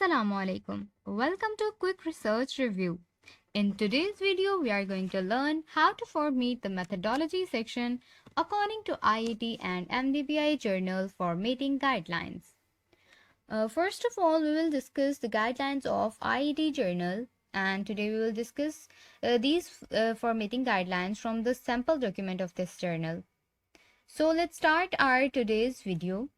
Assalamu alaikum. Welcome to Quick Research Review. In today's video, we are going to learn how to format the methodology section according to IET and MDBI journal formatting guidelines. First of all, we will discuss the guidelines of IET journal, and today we will discuss these formatting guidelines from the sample document of this journal. So let's start our today's video.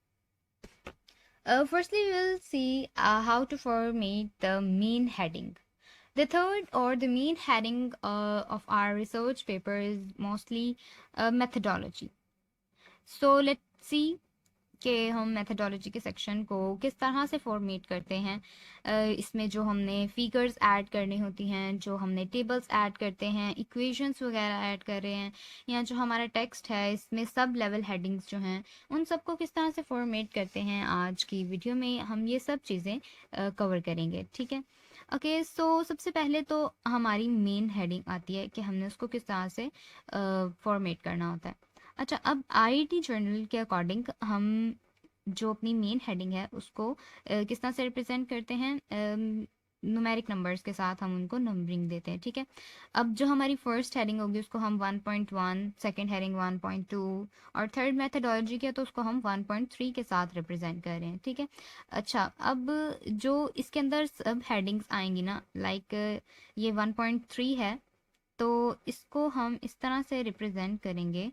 Firstly, we will see how to format the main heading. The third or the main heading of our research paper is mostly methodology. So let's see कि हम methodology के section को किस तरह से format करते हैं. इसमें जो हमने फिगर्स ऐड करनी होती हैं, जो हमने टेबल्स ऐड करते हैं, इक्वेशंस वगैरह ऐड कर रहे हैं, या जो हमारा टेक्स्ट है इसमें सब लेवल हेडिंग्स जो हैं उन सबको किस तरह से फॉर्मेट करते हैं, आज की वीडियो में हम ये सब चीज़ें कवर करेंगे. ठीक है. ओके, सो सबसे पहले तो हमारी मेन हेडिंग आती है कि हमने उसको किस तरह से फॉर्मेट करना होता है. अच्छा, अब आईटी जर्नल के अकॉर्डिंग हम जो अपनी मेन हेडिंग है उसको किस तरह से रिप्रेजेंट करते हैं, न्यूमेरिक नंबर्स के साथ हम उनको नंबरिंग देते हैं. ठीक है. अब जो हमारी फर्स्ट हेडिंग होगी उसको हम 1.1, सेकंड हेडिंग 1.2 और थर्ड मेथडोलॉजी की है तो उसको हम 1.3 के साथ रिप्रेजेंट कर रहे हैं. ठीक है. अच्छा, अब जो इसके अंदर सब हेडिंग्स आएंगी ना, लाइक ये 1.3 है तो इसको हम इस तरह से रिप्रेजेंट करेंगे.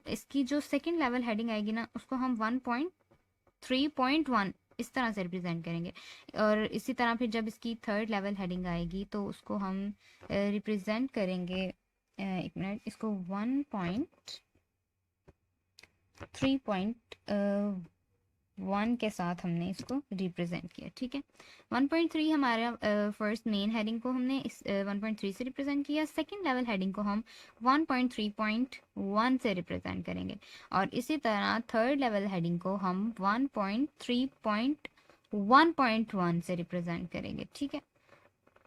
इसकी जो सेकंड लेवल हेडिंग आएगी ना उसको हम 1.3.1 इस तरह से रिप्रेजेंट करेंगे. और इसी तरह फिर जब इसकी थर्ड लेवल हेडिंग आएगी तो उसको हम रिप्रेजेंट करेंगे, एक मिनट, इसको 1.3.1 के साथ हमने इसको रिप्रेजेंट किया. ठीक है. 1.3 हमारा फर्स्ट मेन हेडिंग को हमने इस 1.3 से रिप्रेजेंट किया. सेकंड लेवल हेडिंग को हम 1.3.1 से रिप्रेजेंट करेंगे और इसी तरह थर्ड लेवल हेडिंग को हम 1.3.1.1 से रिप्रेजेंट करेंगे. ठीक है.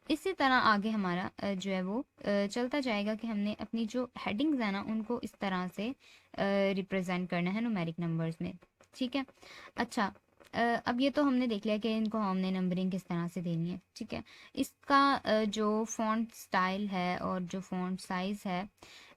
इसी तरह आगे हमारा जो है वो चलता जाएगा कि हमने अपनी जो हेडिंग्स है ना उनको इस तरह से रिप्रेजेंट करना है न्यूमेरिक नंबर्स में. ठीक है. अच्छा, अब ये तो हमने देख लिया कि इनको हमने नंबरिंग किस तरह से देनी है. ठीक है. इसका जो फॉन्ट स्टाइल है और जो फॉन्ट साइज़ है,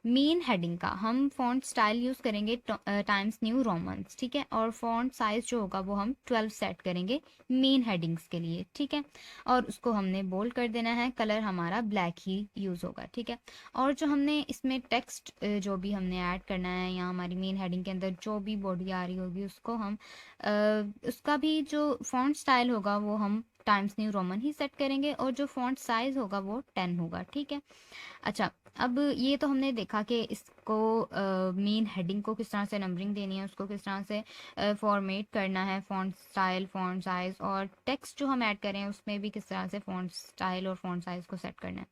मेन हेडिंग का हम फॉन्ट स्टाइल यूज़ करेंगे टाइम्स न्यू रोमन्स. ठीक है. और फॉन्ट साइज़ जो होगा वो हम 12 सेट करेंगे मेन हेडिंग्स के लिए. ठीक है. और उसको हमने बोल्ड कर देना है, कलर हमारा ब्लैक ही यूज़ होगा. ठीक है. और जो हमने इसमें टेक्स्ट जो भी हमने ऐड करना है या हमारी मेन हेडिंग के अंदर जो भी बॉडी आ रही होगी उसको हम उसका भी जो फॉन्ट स्टाइल होगा वो हम टाइम्स न्यू रोमन ही सेट करेंगे और जो फॉन्ट साइज़ होगा वो 10 होगा. ठीक है. अच्छा, अब ये तो हमने देखा कि इसको मेन हेडिंग को किस तरह से नंबरिंग देनी है, उसको किस तरह से फॉर्मेट करना है, फ़ॉन्ट स्टाइल, फ़ॉन्ट साइज़ और टेक्स्ट जो हम ऐड करें उसमें भी किस तरह से फ़ॉन्ट स्टाइल और फ़ॉन्ट साइज़ को सेट करना है.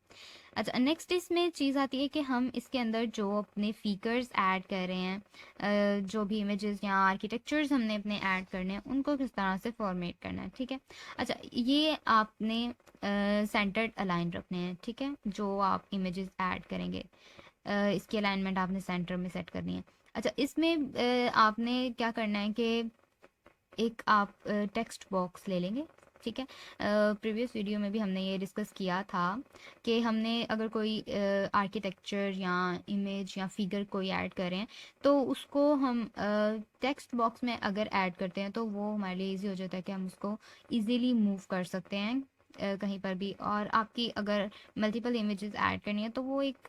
अच्छा, नेक्स्ट इसमें चीज़ आती है कि हम इसके अंदर जो अपने फ़िगर्स ऐड कर रहे हैं, जो भी इमेजेस या आर्किटेक्चर्स हमने अपने ऐड करने हैं उनको किस तरह से फॉर्मेट करना है. ठीक है. अच्छा, ये आपने सेंटर्ड अलाइन रखने हैं. ठीक है. जो आप इमेजेस ऐड करेंगे इसकी अलाइनमेंट आपने सेंटर में सेट करनी है. अच्छा, इसमें आपने क्या करना है कि एक आप टेक्स्ट बॉक्स ले लेंगे. ठीक है. प्रीवियस वीडियो में भी हमने ये डिस्कस किया था कि हमने अगर कोई आर्किटेक्चर या इमेज या फिगर कोई ऐड करें तो उसको हम टेक्स्ट बॉक्स में अगर ऐड करते हैं तो वो हमारे लिए इजी हो जाता है कि हम उसको इजीली मूव कर सकते हैं कहीं पर भी. और आपकी अगर मल्टीपल इमेजेस ऐड करनी है तो वो एक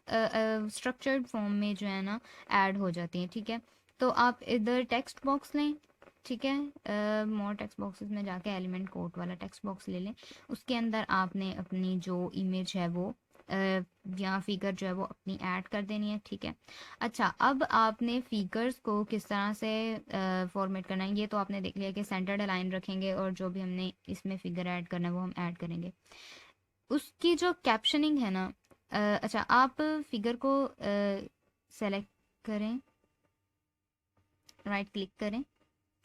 स्ट्रक्चर्ड फॉर्म में जो है ना ऐड हो जाती हैं. ठीक है. तो आप इधर टेक्स्ट बॉक्स लें. ठीक है. मोर टेक्स्ट बॉक्सेस में जाके एलिमेंट कोड वाला टेक्स्ट बॉक्स ले लें. उसके अंदर आपने अपनी जो इमेज है वो या फिगर जो है वो अपनी ऐड कर देनी है. ठीक है. अच्छा, अब आपने फिगर्स को किस तरह से फॉर्मेट करना है ये तो आपने देख लिया कि सेंटर्ड अलाइन रखेंगे और जो भी हमने इसमें फिगर ऐड करना है वो हम ऐड करेंगे. उसकी जो कैप्शनिंग है ना, अच्छा, आप फिगर को सेलेक्ट करें, राइट क्लिक करें.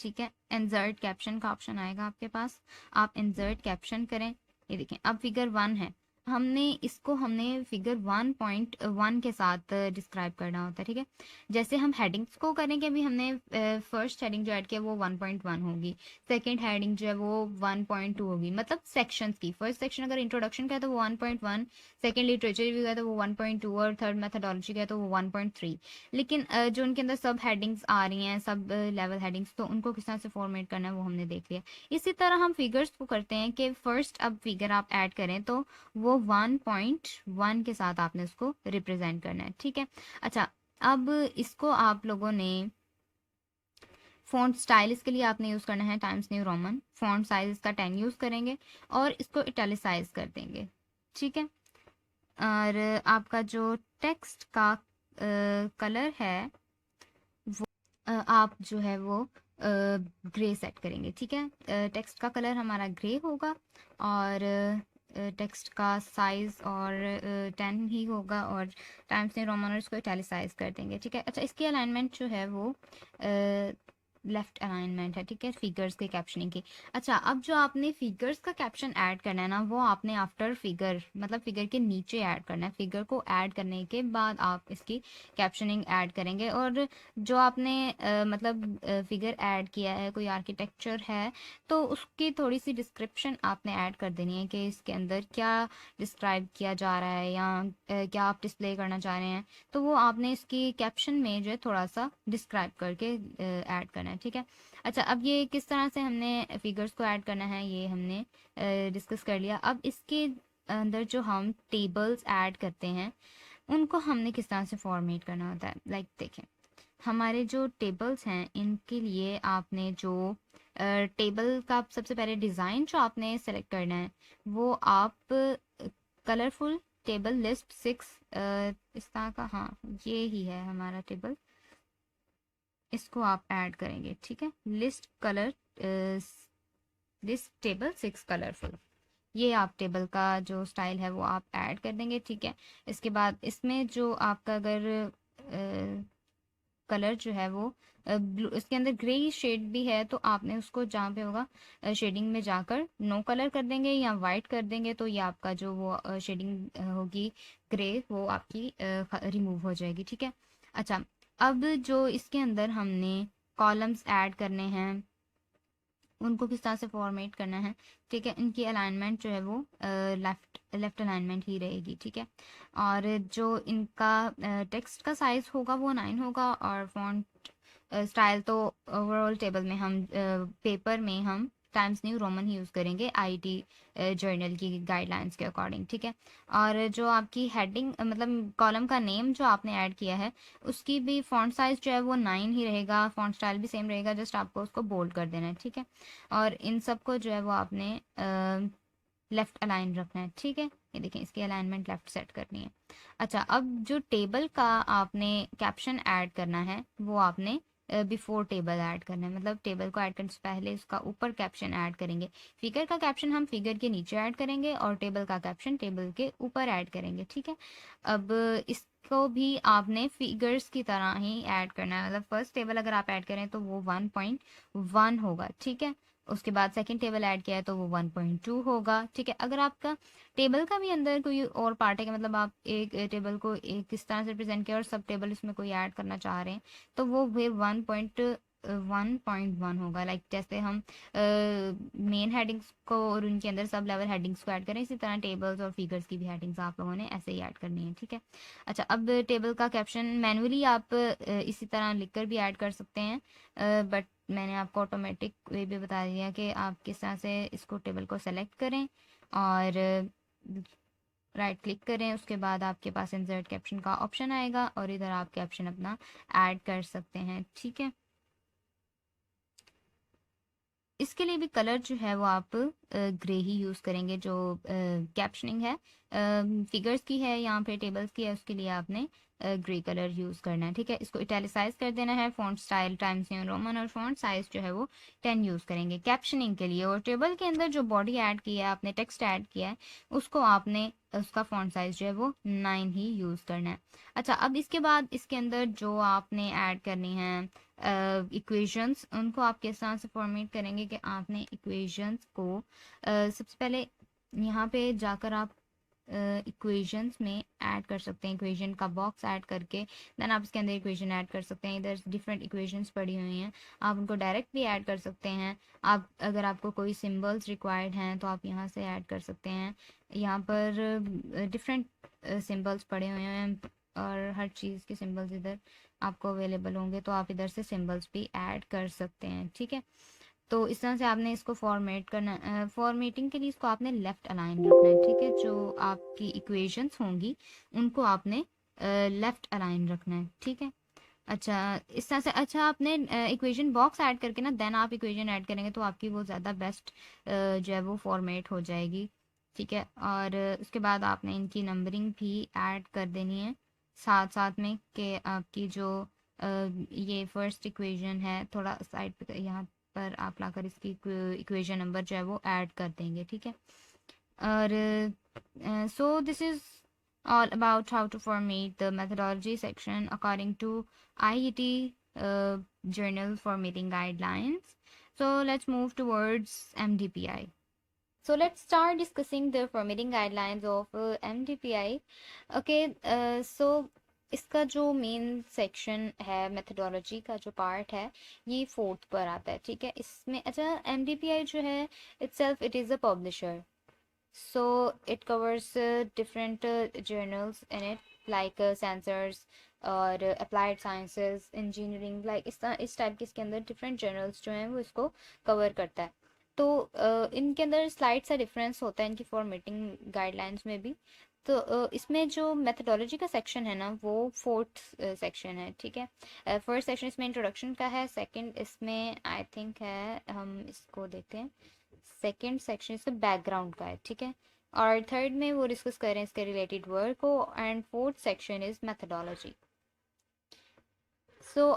ठीक है. इंसर्ट कैप्शन का ऑप्शन आएगा आपके पास, आप इंसर्ट कैप्शन करें. ये देखें, अब फिगर 1 है. हमने फिगर 1.1 के साथ डिस्क्राइब करना होता है, ठीक है। जैसे हम हेडिंग्स को करेंगे, अभी हमने फर्स्ट हेडिंग जो ऐड किया वो 1.1 होगी, सेकंड हेडिंग जो है वो 1.2 होगी, मतलब सेक्शंस की। फर्स्ट सेक्शन अगर इंट्रोडक्शन का है तो वो 1.1, सेकंड लिटरेचर रिव्यू का है तो वो 1.2, और थर्ड मेथोडोलॉजी का है तो वो 1.3। लेकिन जो उनके अंदर सब हेडिंग्स आ रही हैं, सब लेवल हेडिंग्स, तो उनको किस तरह से फॉर्मेट करना है वो हमने देख लिया। इसी तरह हम फिगर्स को करते हैं कि फर्स्ट अब फिगर आप ऐड करें तो वो 1.1 के साथ आपने उसको रिप्रेजेंट करना है, ठीक है। अच्छा, अब इसको आप लोगों ने फ़ॉन्ट स्टाइल, इसके लिए आपने यूज़ करना है times new Roman. Font size इसका 10 यूज़ करेंगे और इसको इटैलिसाइज कर देंगे, ठीक है। और आपका जो टेक्स्ट का कलर है वो आप जो है वो ग्रे सेट करेंगे, ठीक है। टेक्स्ट का कलर हमारा ग्रे होगा और टेक्स्ट का साइज़ और 10 ही होगा, और टाइम्स न्यू रोमन और इसको इटैलिसाइज कर देंगे, ठीक है। अच्छा, इसकी अलाइनमेंट जो है वो लेफ्ट अलाइनमेंट है, ठीक है, फिगर्स के कैप्शनिंग की। अच्छा, अब जो आपने फिगर्स का कैप्शन ऐड करना है ना, वो आपने आफ्टर फिगर, मतलब फिगर के नीचे ऐड करना है। फिगर को ऐड करने के बाद आप इसकी कैप्शनिंग ऐड करेंगे। और जो आपने मतलब फिगर ऐड किया है, कोई आर्किटेक्चर है, तो उसकी थोड़ी सी डिस्क्रिप्शन आपने ऐड कर देनी है कि इसके अंदर क्या डिस्क्राइब किया जा रहा है, या क्या आप डिस्प्ले करना चाह रहे हैं, तो वो आपने इसकी कैप्शन में जो है थोड़ा सा डिस्क्राइब करके ऐड करना है, ठीक है। अच्छा, अब ये किस तरह से हमने फिगर्स को ऐड करना है ये हमने डिस्कस कर लिया। अब इसके अंदर जो हम टेबल्स ऐड करते हैं उनको हमने किस तरह से फॉर्मेट करना होता है। लाइक देखें, हमारे जो टेबल्स हैं इनके लिए आपने जो टेबल का सबसे पहले डिज़ाइन जो आपने सेलेक्ट करना है वो आप कलरफुल टेबल लिस्ट 6 इस तरह का, हाँ ये ही है हमारा टेबल, इसको आप ऐड करेंगे, ठीक है। लिस्ट टेबल 6 कलरफुल, ये आप टेबल का जो स्टाइल है वो आप ऐड कर देंगे, ठीक है। इसके बाद इसमें जो आपका अगर कलर जो है वो ब्लू, इसके अंदर ग्रे शेड भी है, तो आपने उसको जहाँ पे होगा शेडिंग में जाकर नो कलर कर देंगे या वाइट कर देंगे, तो ये आपका जो वो शेडिंग होगी ग्रे, वो आपकी रिमूव हो जाएगी, ठीक है। अच्छा, अब जो इसके अंदर हमने कॉलम्स ऐड करने हैं उनको किस तरह से फॉर्मेट करना है, ठीक है। इनकी अलाइनमेंट जो है वो लेफ्ट अलाइनमेंट ही रहेगी, ठीक है। और जो इनका टेक्स्ट का साइज होगा वो 9 होगा, और फॉन्ट स्टाइल तो ओवरऑल टेबल में हम पेपर में हम टाइम्स न्यू रोमन ही यूज़ करेंगे आईटी जर्नल की गाइडलाइंस के अकॉर्डिंग, ठीक है। और जो आपकी हेडिंग मतलब कॉलम का नेम जो आपने ऐड किया है उसकी भी फॉन्ट साइज जो है वो 9 ही रहेगा, फॉन्ट स्टाइल भी सेम रहेगा, जस्ट आपको उसको बोल्ड कर देना है, ठीक है। और इन सब को जो है वो आपने लेफ्ट अलाइन रखना है, ठीक है। ये देखें, इसकी अलाइनमेंट लेफ्ट सेट करनी है। अच्छा, अब जो टेबल का आपने कैप्शन ऐड करना है वो आपने बिफोर टेबल ऐड करना है, मतलब टेबल को ऐड करने से पहले उसका ऊपर कैप्शन ऐड करेंगे। फिगर का कैप्शन हम फिगर के नीचे ऐड करेंगे और टेबल का कैप्शन टेबल के ऊपर ऐड करेंगे, ठीक है। अब इसको भी आपने फिगर्स की तरह ही ऐड करना है, मतलब फर्स्ट टेबल अगर आप ऐड करें तो वो 1.1 होगा, ठीक है। उसके बाद सेकंड टेबल ऐड किया है तो वो 1.2 होगा, ठीक है। अगर आपका टेबल का भी अंदर कोई और पार्ट है कि मतलब आप एक टेबल को एक किस तरह से प्रेजेंट किया और सब टेबल इसमें कोई ऐड करना चाह रहे हैं, तो वो फिर 1.1 होगा। लाइक जैसे हम मेन हेडिंग्स को और उनके अंदर सब लेवल हेडिंग्स को ऐड करें, इसी तरह टेबल्स और फिगर्स की भी हेडिंग्स आप लोगों ने ऐसे ही ऐड करनी है, ठीक है। अच्छा, अब टेबल का कैप्शन मैनुअली आप इसी तरह लिखकर भी ऐड कर सकते हैं, बट मैंने आपको ऑटोमेटिक वे भी बता दिया कि आप किस तरह से इसको टेबल को सेलेक्ट करें और राइट क्लिक करें, उसके बाद आपके पास इंसर्ट कैप्शन का ऑप्शन आएगा और इधर आप कैप्शन अपना ऐड कर सकते हैं, ठीक है। इसके लिए भी कलर जो है वो आप ग्रे ही यूज़ करेंगे। जो कैप्शनिंग है फिगर्स की है यहाँ पे, टेबल्स की है, उसके लिए आपने ग्रे कलर यूज़ करना है, ठीक है। इसको इटैलिसाइज कर देना है, font style times new Roman, और फॉन्ट साइज जो है वो 10 यूज़ करेंगे कैप्शनिंग के लिए। और टेबल के अंदर जो बॉडी ऐड की है आपने, टेक्स्ट ऐड किया है, उसको आपने उसका फॉन्ट साइज जो है वो 9 ही यूज़ करना है। अच्छा, अब इसके बाद इसके अंदर जो आपने ऐड करनी है इक्वेशंस, उनको आप किस तरह से फॉर्मेट करेंगे कि आपने इक्वेशंस को सबसे पहले यहाँ पे जाकर आप इक्वेशंस में ऐड कर सकते हैं, इक्वेशन का बॉक्स ऐड करके देन आप इसके अंदर इक्वेशन ऐड कर सकते हैं। इधर डिफरेंट इक्वेशंस पड़ी हुई हैं, आप उनको डायरेक्ट भी ऐड कर सकते हैं। आप अगर आपको कोई सिंबल्स रिक्वायर्ड हैं तो आप यहाँ से ऐड कर सकते हैं। यहाँ पर डिफरेंट सिंबल्स पड़े हुए हैं और हर चीज़ के सिंबल्स इधर आपको अवेलेबल होंगे, तो आप इधर से सिंबल्स भी ऐड कर सकते हैं। ठीक है, तो इस तरह से आपने इसको फॉर्मेट करना, फॉर्मेटिंग के लिए इसको आपने लेफ़्ट अलाइन रखना है। ठीक है, जो आपकी इक्वेशंस होंगी उनको आपने लेफ़्ट अलाइन रखना है। ठीक है, अच्छा इस तरह से, अच्छा आपने इक्वेशन बॉक्स ऐड करके ना देन आप इक्वेशन ऐड करेंगे तो आपकी वो ज़्यादा बेस्ट जो है वो फॉर्मेट हो जाएगी। ठीक है, और उसके बाद आपने इनकी नंबरिंग भी ऐड कर देनी है साथ साथ में, कि आपकी जो ये फर्स्ट इक्वेशन है थोड़ा साइड पे यहाँ पर आप लाकर इसकी इक्वेशन नंबर जो है वो ऐड कर देंगे। ठीक है, और so this is all about how to format the methodology section according to IET journal formatting guidelines. So let's move towards MDPI. So let's start discussing the formatting guidelines of MDPI. Okay, so इसका जो main section है methodology का जो part है ये fourth पर आता है। ठीक है, इसमें अच्छा MDPI जो है itself it is a publisher, so it covers different journals in it like sensors और applied sciences engineering, like इस टाइप के इसके अंदर different journals जो हैं वो इसको cover करता है। तो इनके अंदर स्लाइड सा डिफरेंस होता है इनकी फॉर्मेटिंग गाइडलाइंस में भी। तो इसमें जो मेथडोलॉजी का सेक्शन है ना वो फोर्थ सेक्शन है। ठीक है, फर्स्ट सेक्शन इसमें इंट्रोडक्शन का है, सेकंड इसमें आई थिंक है, हम इसको देखते हैं, सेकंड सेक्शन इसका बैकग्राउंड का है। ठीक है, और थर्ड में वो डिस्कस कर रहे हैं इसके रिलेटेड वर्क को, and fourth section is methodology.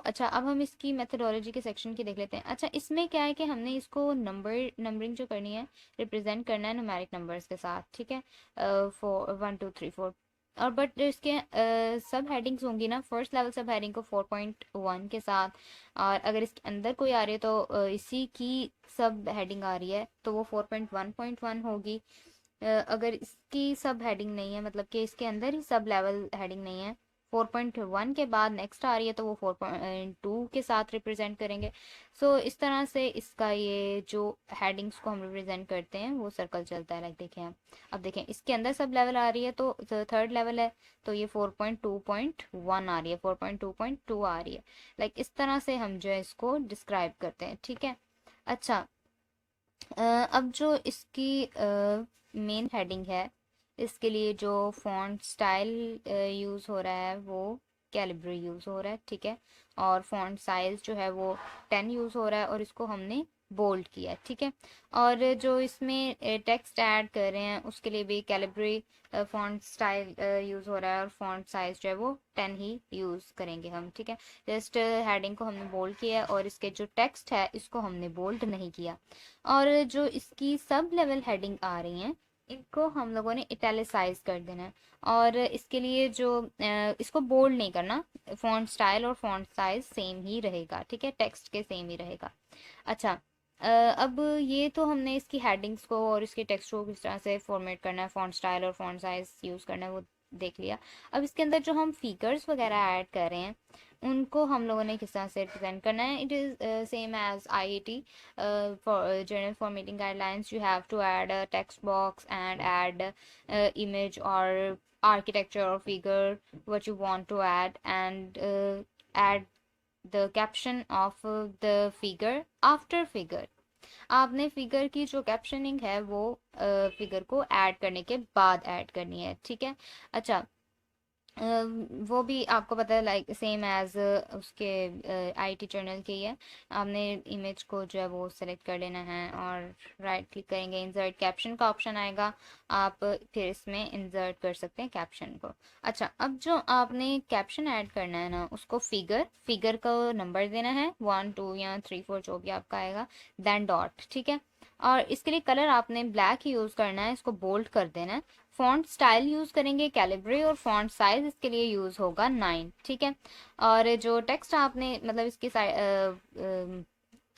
अच्छा अब हम इसकी मेथडोलॉजी के सेक्शन की देख लेते हैं। अच्छा इसमें क्या है कि हमने इसको नंबरिंग जो करनी है रिप्रेजेंट करना है न्यूमेरिक नंबर्स के साथ। ठीक है, 1 2 3 4, और बट इसके सब हेडिंग्स होंगी ना, फर्स्ट लेवल सब हेडिंग को 4.1 के साथ, और अगर इसके अंदर कोई आ रही है तो इसी की सब हेडिंग आ रही है तो वो 4.1.1 होगी। अगर इसकी सब हेडिंग नहीं है, मतलब कि इसके अंदर ही सब लेवल हेडिंग नहीं है, 4.1 के बाद नेक्स्ट आ रही है तो वो 4.2 के साथ रिप्रेजेंट करेंगे। इस तरह से इसका ये जो हेडिंग्स को हम रिप्रेजेंट करते हैं वो सर्कल चलता है। लाइक देखें आप, अब देखें इसके अंदर सब लेवल आ रही है तो थर्ड लेवल है तो ये 4.2.1 आ रही है, 4.2.2 आ रही है। लाइक इस तरह से हम जो है इसको डिस्क्राइब करते हैं। ठीक है, अच्छा अब जो इसकी मेन हेडिंग है इसके लिए जो फॉन्ट स्टाइल यूज़ हो रहा है वो कैलिब्री यूज़ हो रहा है। ठीक है, और फॉन्ट साइज़ जो है वो 10 यूज़ हो रहा है और इसको हमने बोल्ड किया है। ठीक है, और जो इसमें टेक्स्ट ऐड कर रहे हैं उसके लिए भी कैलिब्री फॉन्ट स्टाइल यूज़ हो रहा है और फॉन्ट साइज़ जो है वो 10 ही यूज़ करेंगे हम। ठीक है, जस्ट हेडिंग को हमने बोल्ड किया है और इसके जो टेक्स्ट है इसको हमने बोल्ड नहीं किया। और जो इसकी सब लेवल हेडिंग आ रही हैं इनको हम लोगों ने इटैलिसाइज कर देना है, और इसके लिए जो इसको बोल्ड नहीं करना, फॉन्ट स्टाइल और फॉन्ट साइज सेम ही रहेगा। ठीक है, टेक्स्ट के सेम ही रहेगा। अच्छा अब ये तो हमने इसकी हेडिंग्स को और इसके टेक्स्ट को किस तरह से फॉर्मेट करना है, फॉन्ट स्टाइल और फॉन्ट साइज यूज़ करना है वो देख लिया। अब इसके अंदर जो हम फिगर्स वगैरह ऐड कर रहे हैं उनको हम लोगों ने किस तरह से रिप्रेजेंट करना है। It is same as IET for journal formatting guidelines. You have to add a text box and add image or architecture or figure what you want to add, and add the caption of the figure after figure. आपने figure की जो captioning है वो figure को add करने के बाद add करनी है। ठीक है, अच्छा वो भी आपको पता है लाइक सेम एज उसके IET जर्नल के ही है। आपने इमेज को जो है वो सेलेक्ट कर लेना है और राइट क्लिक करेंगे, इंसर्ट कैप्शन का ऑप्शन आएगा, आप फिर इसमें इंसर्ट कर सकते हैं कैप्शन को। अच्छा अब जो आपने कैप्शन ऐड करना है ना उसको फिगर का नंबर देना है 1 2 या 3 4 जो भी आपका आएगा, देन डॉट। ठीक है, और इसके लिए कलर आपने ब्लैक ही यूज़ करना है, इसको बोल्ड कर देना है। फॉन्ट स्टाइल यूज़ करेंगे कैलिब्री और फॉन्ट साइज इसके लिए यूज़ होगा 9। ठीक है, और जो टेक्स्ट आपने मतलब इसकी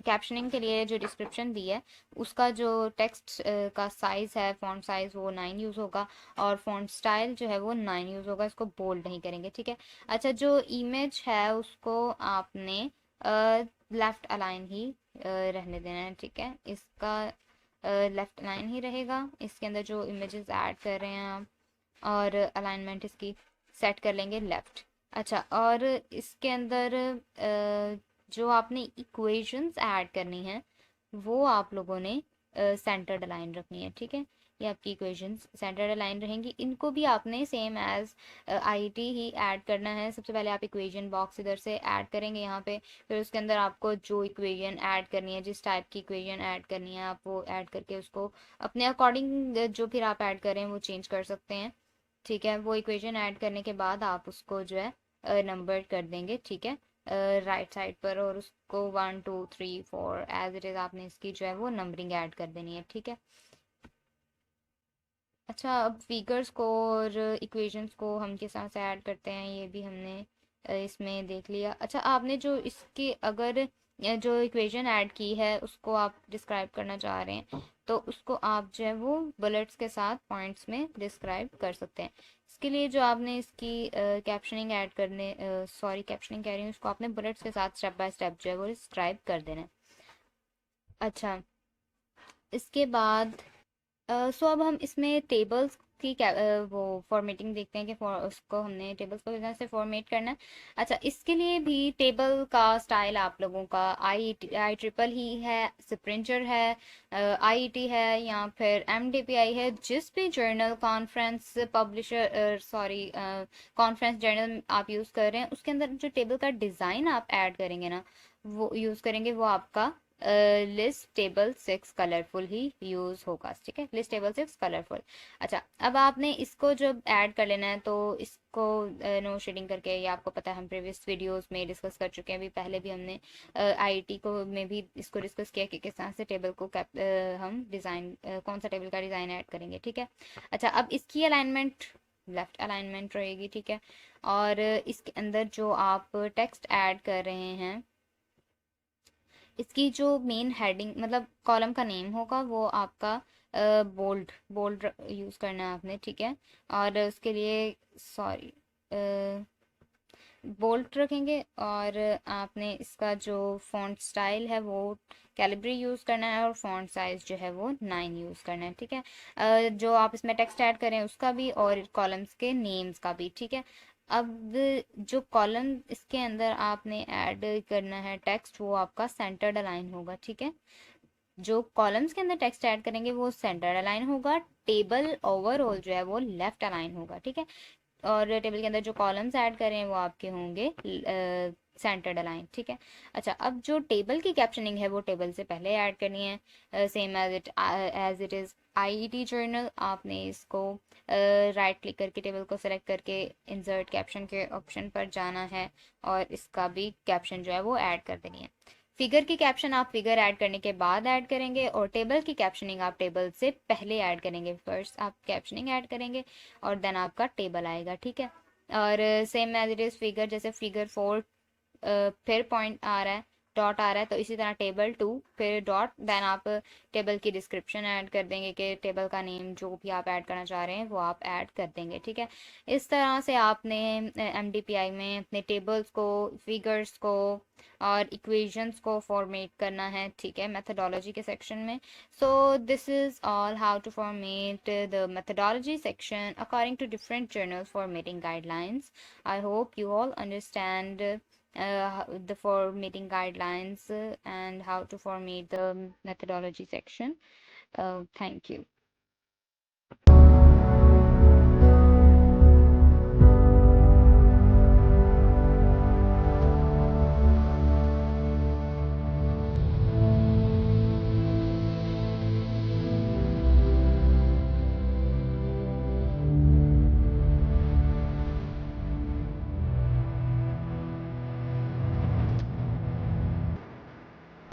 कैप्शनिंग के लिए जो डिस्क्रिप्शन दी है उसका जो टेक्स्ट का साइज़ है, फ़ॉन्ट साइज़, वो 9 यूज़ होगा और फ़ॉन्ट स्टाइल जो है वो 9 यूज़ होगा, इसको बोल्ड नहीं करेंगे, ठीक है। अच्छा, जो इमेज है उसको आपने लेफ़्ट अलाइन ही रहने देना है, ठीक है। इसका लेफ़्ट अलाइन ही रहेगा, इसके अंदर जो इमेजेस ऐड कर रहे हैं आप, और अलाइनमेंट इसकी सेट कर लेंगे लेफ़्ट। अच्छा, और इसके अंदर जो आपने इक्वेशंस ऐड करनी है वो आप लोगों ने सेंटर्ड अलाइन रखनी है, ठीक है। ये आपकी इक्वेशंस सेंटर्ड अलाइन रहेंगी, इनको भी आपने सेम एज आईटी ही ऐड करना है। सबसे पहले आप इक्वेशन बॉक्स इधर से ऐड करेंगे यहाँ पे, फिर उसके अंदर आपको जो इक्वेशन ऐड करनी है, जिस टाइप की इक्वेशन ऐड करनी है, आप वो ऐड करके उसको अपने अकॉर्डिंग जो फिर आप ऐड करें वो चेंज कर सकते हैं, ठीक है। वो इक्वेशन ऐड करने के बाद आप उसको जो है नंबर कर देंगे, ठीक है, राइट साइड पर, और उसको 1 2 3 4 एज इट इज़ आपने इसकी जो है वो नंबरिंग ऐड कर देनी है, ठीक है। अच्छा, अब फिगर्स को और इक्वेशंस को हम किस तरह से ऐड करते हैं ये भी हमने इसमें देख लिया। अच्छा, आपने जो इसके अगर जो इक्वेशन ऐड की है उसको आप डिस्क्राइब करना चाह रहे हैं तो उसको आप जो है वो बुलेट्स के साथ पॉइंट्स में डिस्क्राइब कर सकते हैं। इसके लिए जो आपने इसकी कैप्शनिंग ऐड करने, सॉरी कैप्शनिंग कह रही हूँ, उसको आपने बुलेट्स के साथ स्टेप बाय स्टेप जो है वो डिस्क्राइब कर देना है। अच्छा, इसके बाद सो अब हम इसमें टेबल्स की क्या वो फॉर्मेटिंग देखते हैं कि उसको हमने टेबल्स को किस तरह से फॉर्मेट करना है। अच्छा, इसके लिए भी टेबल का स्टाइल आप लोगों का आई ट्रिपल ही है, स्प्रिंटर है, आईईटी है, या फिर एमडीपीआई है, जिस भी journal conference publisher sorry conference journal आप यूज़ कर रहे हैं उसके अंदर जो टेबल का डिज़ाइन आप ऐड करेंगे ना, वो यूज़ करेंगे, वो आपका लिस्ट टेबल 6 कलरफुल ही यूज होगा, ठीक है, लिस्ट टेबल 6 कलरफुल। अच्छा, अब आपने इसको जब ऐड कर लेना है तो इसको नो शेडिंग करके, ये आपको पता है हम प्रीवियस वीडियोस में डिस्कस कर चुके हैं, अभी पहले भी हमने आईटी को में भी इसको डिस्कस किया कि किस तरह से टेबल को हम डिज़ाइन कौन सा टेबल का डिज़ाइन ऐड करेंगे, ठीक है। अच्छा, अब इसकी अलाइनमेंट लेफ्ट अलाइनमेंट रहेगी, ठीक है। और इसके अंदर जो आप टेक्स्ट ऐड कर रहे हैं, इसकी जो मेन हेडिंग मतलब कॉलम का नेम होगा वो आपका बोल्ड बोल्ड यूज़ करना है आपने, ठीक है। और उसके लिए सॉरी बोल्ड रखेंगे, और आपने इसका जो फॉन्ट स्टाइल है वो कैलिब्री यूज़ करना है, और फॉन्ट साइज़ जो है वो 9 यूज़ करना है, ठीक है। जो आप इसमें टेक्स्ट ऐड करें उसका भी और कॉलम्स के नेम्स का भी, ठीक है। अब जो कॉलम इसके अंदर आपने ऐड करना है टेक्स्ट, वो आपका सेंटर्ड अलाइन होगा, ठीक है। जो कॉलम्स के अंदर टेक्स्ट ऐड करेंगे वो सेंटर्ड अलाइन होगा, टेबल ओवरऑल जो है वो लेफ्ट अलाइन होगा, ठीक है। और टेबल के अंदर जो कॉलम्स ऐड करें वो आपके होंगे सेंटर्ड अलाइन, ठीक है। अच्छा, अब जो टेबल की कैप्शनिंग है वो टेबल से पहले ऐड करनी है, same as it is IET journal. आपने इसको राइट क्लिक करके टेबल को सेलेक्ट करके इंसर्ट कैप्शन के ऑप्शन पर जाना है, और इसका भी कैप्शन जो है वो ऐड कर देनी है। फिगर की कैप्शन आप फिगर ऐड करने के बाद ऐड करेंगे, और टेबल की कैप्शनिंग आप टेबल से पहले ऐड करेंगे। फर्स्ट आप कैप्शनिंग ऐड करेंगे और देन आपका टेबल आएगा, ठीक है। और same as it is figure, जैसे फिगर 4 फिर पॉइंट आ रहा है, डॉट आ रहा है, तो इसी तरह टेबल 2 फिर डॉट, देन आप टेबल की डिस्क्रिप्शन ऐड कर देंगे कि टेबल का नेम जो भी आप ऐड करना चाह रहे हैं वो आप ऐड कर देंगे, ठीक है। इस तरह से आपने एमडीपीआई में अपने टेबल्स को, फिगर्स को और इक्वेशंस को फॉर्मेट करना है, ठीक है, मेथडोलॉजी के सेक्शन में। So this is all how to format the methodology section according to different journals formatting guidelines. I hope you all understand the formatting guidelines and how to format the methodology section. Thank you.